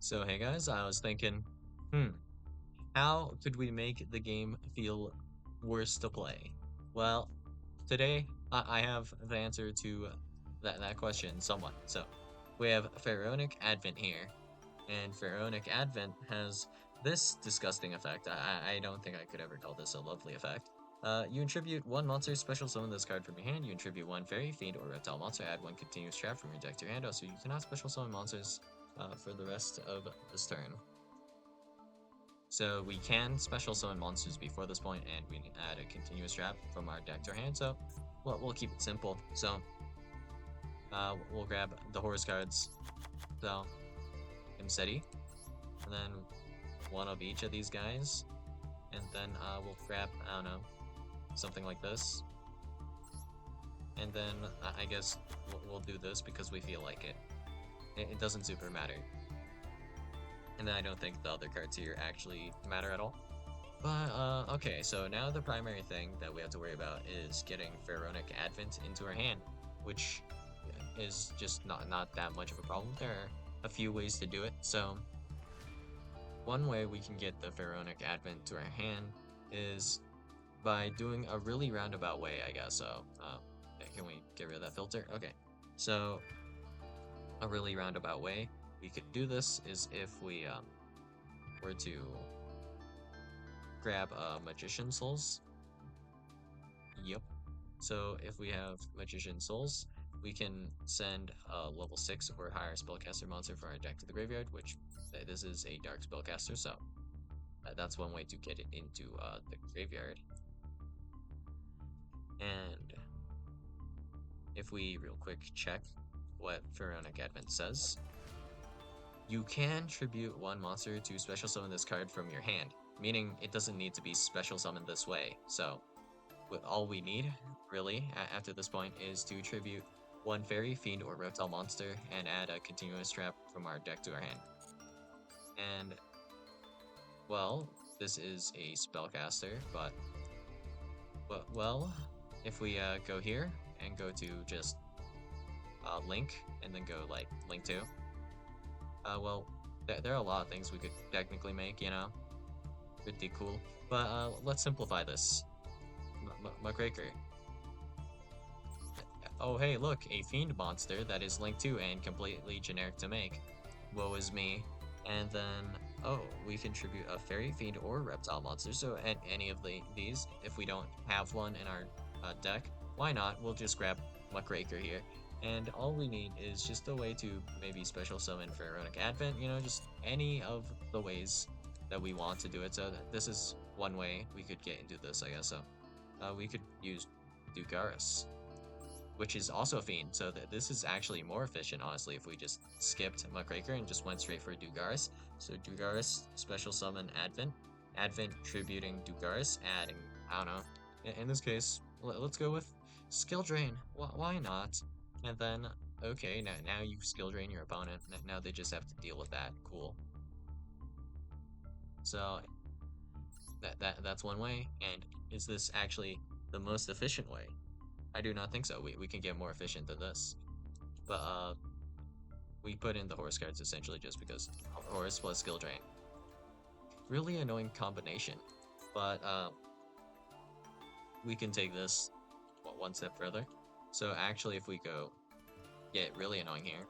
So hey guys, I was thinking, hmm, how could we make the game feel worse to play? Well, today I have the answer to that question somewhat. So we have Pharaonic Advent here, and Pharaonic Advent has this disgusting effect. I don't think I could ever call this a lovely effect. You attribute one monster special summon this card from your hand. You attribute one fairy, fiend, or reptile monster. Add one continuous trap from your deck to your hand. Also, you cannot special summon monsters for the rest of this turn. So we can special summon monsters before this point, and we add a continuous trap from our deck to our hand. So we'll keep it simple. So we'll grab the horse cards. So Imseti, and then one of each of these guys, and then we'll grab, I don't know, something like this, and then I guess we'll do this because we feel like it. It doesn't super matter, and then I don't think the other cards here actually matter at all. But okay, so now the primary thing that we have to worry about is getting Pharaonic Advent into our hand, which is just not that much of a problem. There are a few ways to do it. So one way we can get the Pharaonic Advent to our hand is by doing a really roundabout way, I guess. So, can we get rid of that filter? Okay. So, a really roundabout way we could do this is if we were to grab Magician Souls. Yep. So, if we have Magician Souls, we can send a level 6 or higher spellcaster monster from our deck to the graveyard, which this is a dark spellcaster, so that's one way to get it into the graveyard. And if we real quick check what Pharaonic Advent says, you can tribute one monster to special summon this card from your hand, meaning it doesn't need to be special summoned this way. So, all we need, really, after this point, is to tribute one fairy, fiend, or reptile monster and add a continuous trap from our deck to our hand. And, well, this is a spellcaster, but well, if we go here and go to just link and then go like link 2. Well, there are a lot of things we could technically make, you know, pretty cool. But let's simplify this. Muckraker. Oh hey, look, a fiend monster that is link 2 and completely generic to make. Woe is me. And then, oh, we contribute a fairy, fiend, or reptile monster. So at any of these, if we don't have one in our deck, why not? We'll just grab Muckraker here. And all we need is just a way to maybe special summon Pharaonic Advent, you know, just any of the ways that we want to do it. So this is one way we could get into this, I guess. So we could use Dugaris, which is also a fiend. So this is actually more efficient, honestly, if we just skipped Muckraker and just went straight for Dugaris. So Dugaris, special summon Advent. Advent tributing Dugaris, adding, I don't know. In this case, let's go with Skill Drain. Why not? And then, okay, now you skill drain your opponent. Now they just have to deal with that. Cool. So that's one way. And is this actually the most efficient way? I do not think so. We can get more efficient than this. But we put in the horse cards essentially just because horse plus skill drain. Really annoying combination. But we can take this one step further. So actually if we go get really annoying here.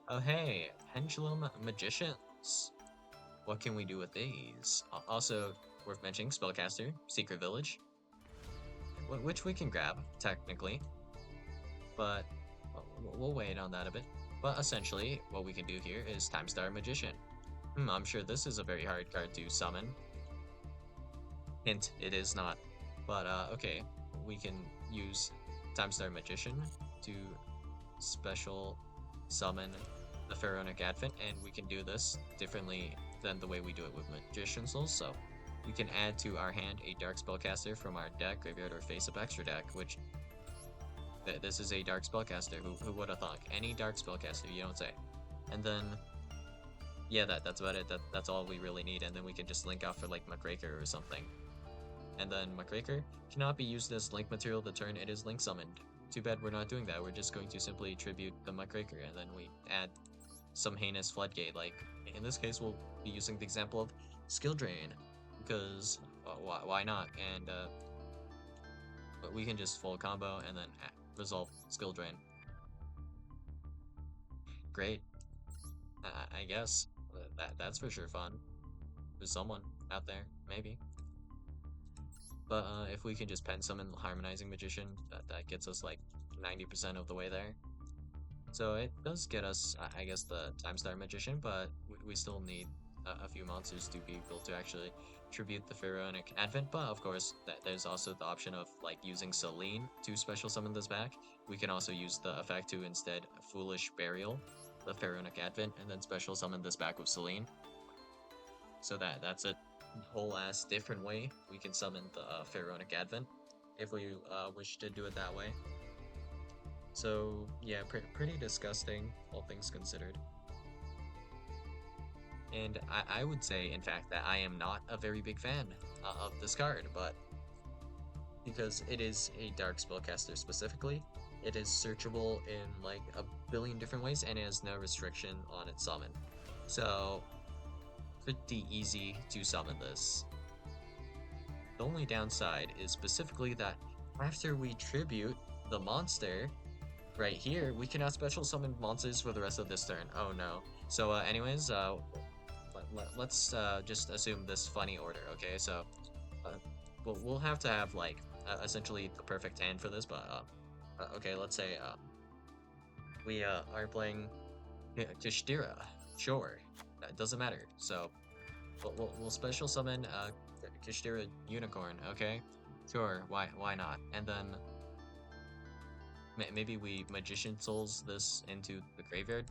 Oh hey, Pendulum Magicians. What can we do with these? Also, worth mentioning, Spellcaster, Secret Village, which we can grab, technically, but we'll wait on that a bit. But essentially, what we can do here is Time Star Magician. I'm sure this is a very hard card to summon. Hint, it is not. But okay, we can use Time Star Magician to special summon the Pharaonic Advent, and we can do this differently than the way we do it with Magician Souls. So we can add to our hand a Dark Spellcaster from our deck, graveyard, or face-up extra deck, which this is a Dark Spellcaster. Who would have thought? Any Dark Spellcaster, you don't say. And then, yeah, that's about it. That's all we really need. And then we can just link out for like Muckraker or something. And then Muckraker cannot be used as link material the turn it is link summoned. Too bad we're not doing that. We're just going to simply tribute the Muckraker, and then we add some heinous floodgate. Like in this case, we'll be using the example of skill drain because why not? And but we can just full combo and then resolve skill drain. Great, I guess that's for sure fun. There's someone out there, maybe. But if we can just pen summon Harmonizing Magician, that gets us like 90% of the way there. So it does get us, I guess, the Time Star Magician, but we still need a few monsters to be able to actually tribute the Pharaonic Advent. But of course, there's also the option of like using Selene to special summon this back. We can also use the effect to instead Foolish Burial the Pharaonic Advent and then special summon this back with Selene. So that's a whole ass different way we can summon the Pharaonic Advent if we wish to do it that way. So yeah, pretty disgusting, all things considered. And I would say, in fact, that I am not a very big fan of this card, but because it is a dark spellcaster specifically, it is searchable in like a billion different ways and it has no restriction on its summon. So pretty easy to summon this. The only downside is specifically that after we tribute the monster, right here, we cannot special summon monsters for the rest of this turn. Oh no. So anyways, let's just assume this funny order, okay? So we'll have to have like essentially the perfect hand for this, but okay, let's say we are playing Kishtira. Sure, that doesn't matter. So we'll special summon Kishtira Unicorn, okay? Sure, why not? And then maybe we Magician Souls this into the graveyard.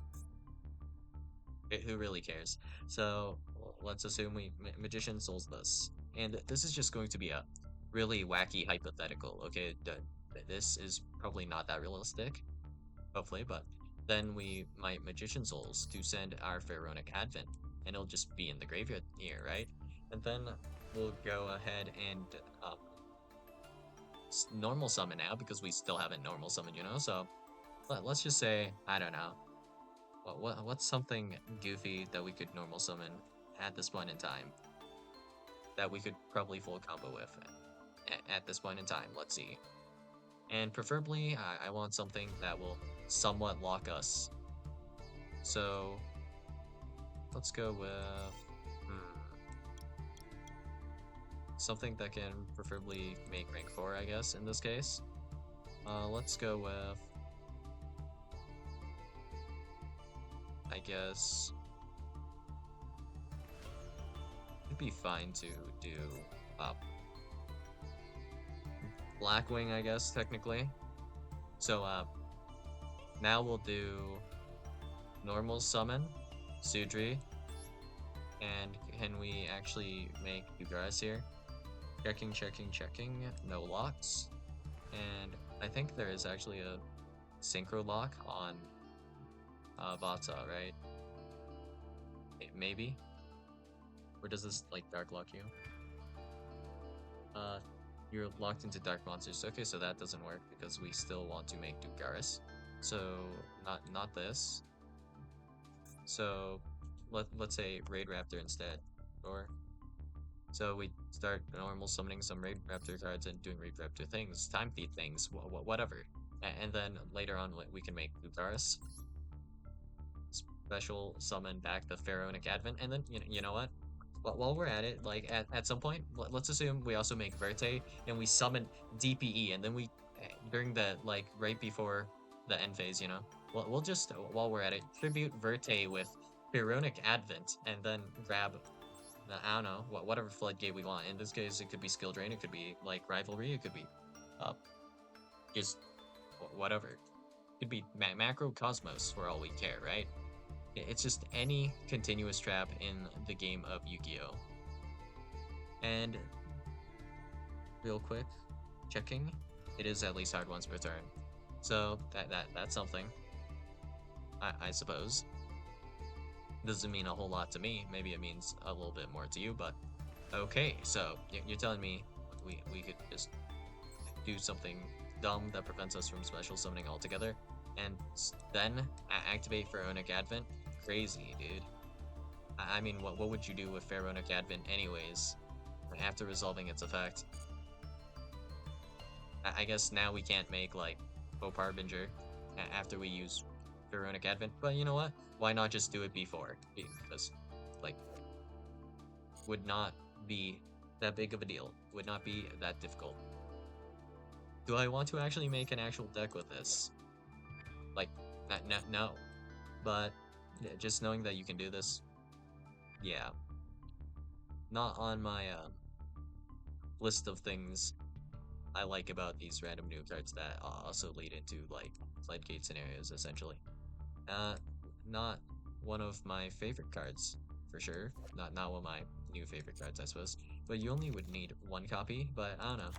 Who really cares? So let's assume we Magician Souls this, and this is just going to be a really wacky hypothetical. Okay, this is probably not that realistic, hopefully, but then we might Magician Souls to send our Pharaonic Advent, and it'll just be in the graveyard here, right? And then we'll go ahead and normal summon now because we still haven't normal summoned, you know. So let's just say I don't know. What's something goofy that we could normal summon at this point in time that we could probably full combo with at this point in time? Let's see. And preferably, I want something that will somewhat lock us. So let's go with something that can preferably make rank 4, I guess, in this case. Let's go with, I guess, it'd be fine to do Blackwing, I guess, technically. So now we'll do normal summon Sudri, and can we actually make Ugaris here? Checking, no locks. And I think there is actually a synchro lock on Vata, right? Maybe? Or does this like dark lock you? You're locked into dark monsters. Okay, so that doesn't work because we still want to make Dugaris. So not this. So let's say Raid Raptor instead. Or so we start normal summoning some Raid Raptor cards and doing Raid Raptor things, Time Thief things, whatever. And then later on we can make Dugaris. Special summon back the Pharaonic Advent, and then you know what? While we're at it, like at some point, let's assume we also make Verte and we summon DPE, and then we during the like right before the end phase, you know, we'll just while we're at it, tribute Verte with Pharaonic Advent, and then grab I don't know whatever floodgate we want. In this case, it could be Skill Drain, it could be like Rivalry, it could be just whatever. It could be Macro Cosmos for all we care, right? It's just any continuous trap in the game of Yu-Gi-Oh! And real quick, checking, it is at least hard once per turn. So that's something. I suppose. Doesn't mean a whole lot to me. Maybe it means a little bit more to you, but okay. So you're telling me we could just do something dumb that prevents us from special summoning altogether, and then activate Pharaonic Advent crazy, dude. I mean, what would you do with Pharaonic Advent anyways, after resolving its effect? I guess now we can't make, like, Hope Harbinger after we use Pharoanic Advent, but you know what? Why not just do it before? Because, like, would not be that big of a deal. Would not be that difficult. Do I want to actually make an actual deck with this? Like, no. But yeah, just knowing that you can do this, yeah. Not on my list of things I like about these random new cards that also lead into, like, floodgate scenarios, essentially. Uh, not one of my favorite cards, for sure. Not one of my new favorite cards, I suppose. But you only would need one copy, but I don't know.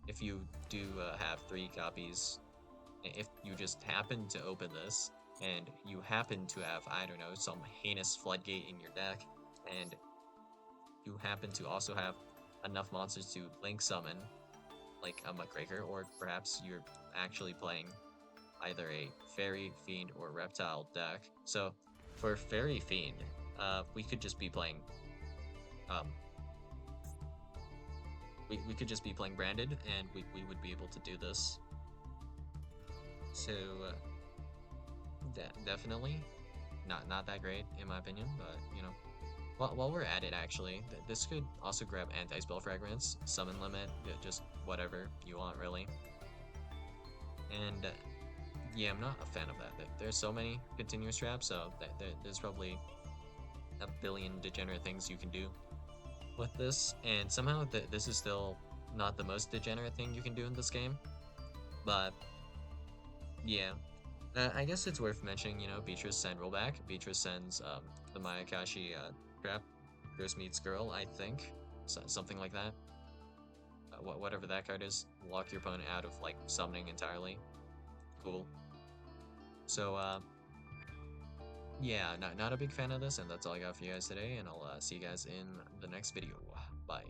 If you do have 3 copies, if you just happen to open this, and you happen to have, I don't know, some heinous floodgate in your deck, and you happen to also have enough monsters to link summon, like a Muckraker, or perhaps you're actually playing either a Fairy, Fiend, or Reptile deck. So for Fairy Fiend, we could just be playing, um, we could just be playing Branded, and we would be able to do this. So definitely not that great in my opinion, but you know. While we're at it, actually, this could also grab Anti-Spell Fragments, Summon Limit, just whatever you want, really. And yeah, I'm not a fan of that. There's so many continuous traps, so there's probably a billion degenerate things you can do with this, and somehow this is still not the most degenerate thing you can do in this game. But yeah, I guess it's worth mentioning, you know, Beatrice send rollback. Beatrice sends the Mayakashi trap, Girls Meets Girl, I think, so, something like that. Whatever that card is, lock your opponent out of, like, summoning entirely. Cool. So yeah, not a big fan of this, and that's all I got for you guys today, and I'll see you guys in the next video. Bye.